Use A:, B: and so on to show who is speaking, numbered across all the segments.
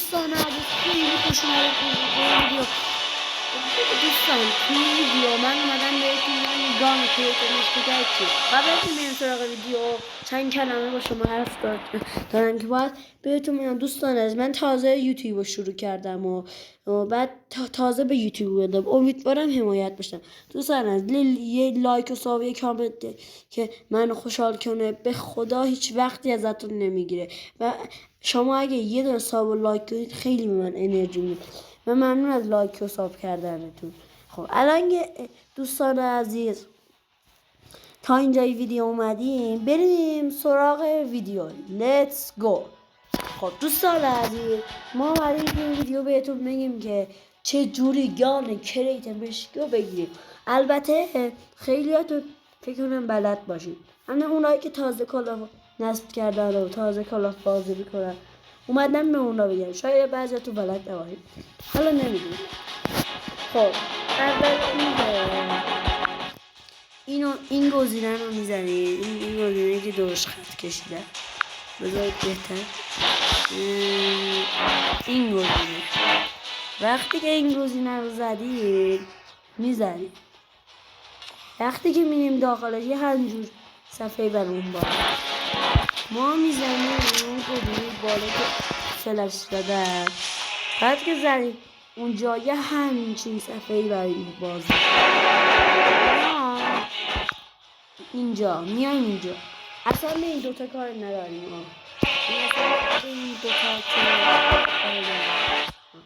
A: دوستان عزیز خیلی خوش اومدید به ویدیو. دوستان توی ویدیو من اومدم بهتون گان کریتمش بگم چی. قبل از اینکه بریم سراغ ویدیو چند کلمه با شما حرف دارم که باید بهتون میگم. دوستان عزیز من تازه یوتیوب رو شروع کردم و بعد تازه به یوتیوب بدم. امیدوارم حمایت بشم. دوستان عزیز یه لایک و ساب یه کامنت که منو خوشحال کنه به خدا هیچ وقتی ازتون نمیگیره و شما اگه یه دونه ساب و لایک کنید خیلی به من انرژی میده و ممنون از لایک و ساب کردنتون. خب الان دوستان عزیز تا اینجای ویدیو اومدیم بریم سراغ ویدیو. لیتس گو. خب دوستان عزیز ما اومدیم این ویدیو بهتون بگیم که چه جوری گان کریت مشکو بگیریم. البته خیلیاتون فکر کنم بلد باشید، اما اونایی که تازه کالاف نصب کردن و تازه کالاف بازی میکنن اومدم به اونا بگم. شاید بعضیاتون بلد نباشید، حالا نمیدونم. خب اول این گزینه رو میزنید. این گزینه که درست خط کشیده بذارید بهتر. این گزینه وقتی که این گزینه رو زدید میزنید، وقتی که میریم داخلش یه همجور صفحه برامون باید ما میزنیم اون گزینه بالا که فلش دادن. بعد که زدید اونجا یه همچین صفحه‌ای برای باز اینجا میایم. اینجا اصلا به این دوتا کار نداریم.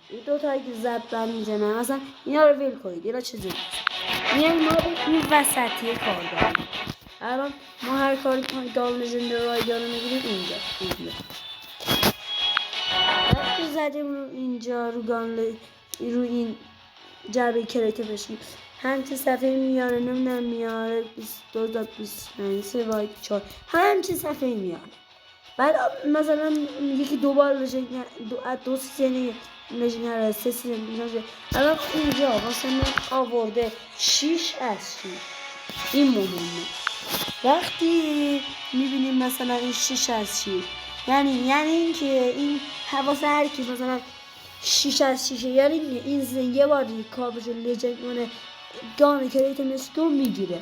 A: این دوتایی که زبطن میزنن اصلا اینا رو ویل کنید. اینا چیزی میایم ما این وسطی کار داریم. الان ما هر کاری کنید دال لژند رایدر رو میگیریم اینجا. وقتی زدیم رو اینجا رو رو این جعبه کریت بشیم همچه صفحه میاره. نمیدونم میاره 22 تا 25 3 وای 4 همچه صفحه میاره. بعد مثلا یکی دوبار لژند دو سیزن لژند هر 3 سیزن میشه. الان اینجا واسه من آورده 6 از 6. این مهمه. وقتی میبینیم مثلا این 6 از 6 یعنی اینکه این حواس هر کی مثلا 6 از 6 یعنی این یه بار کابش لژند کنه گان کریت مسکو میگیره.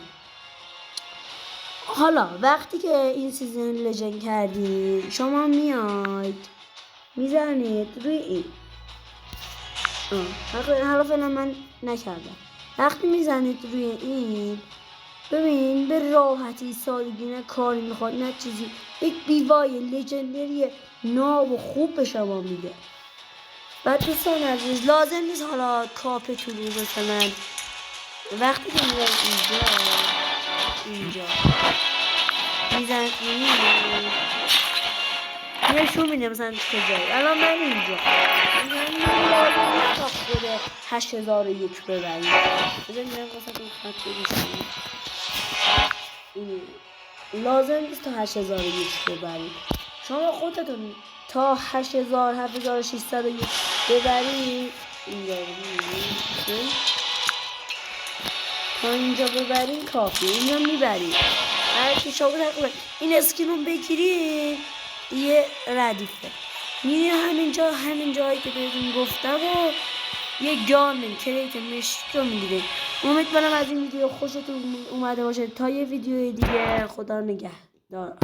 A: حالا وقتی که این سیزن لژند کردی شما میاید میزنید روی این. حالا فعلا من نکردم. وقتی میزنید روی این ببین به راحتی سادگی نه کاری میخواد نه چیزی. یک بیوای لژندری ناب و خوب به شما میده. بعد دوستان عزیز لازم نیست حالا کاپتون رو مثلا وقتی که میرم اینجا میزنید نشون میده مثلا کجایی. الان من اینجا لازم نیست تا خود 8001 ببرید. بذارید میرم قصد اون خط بگیشم. لازم نیست تا 8001 ببرید. شما خودتون تا 8000 7601 ببرید. اینجا تا اینجا ببرید کافی. اینجا میبرید. هر کی شما تقریبا این اسکین رو بگیرید یه ردیفه میری همین جایی که بهتون گفتم و یه گان کریت مشک رو میگیرید. امیدوارم از این ویدیو خوشتون اومده باشه. تا یه ویدیو دیگه خدا نگهدار.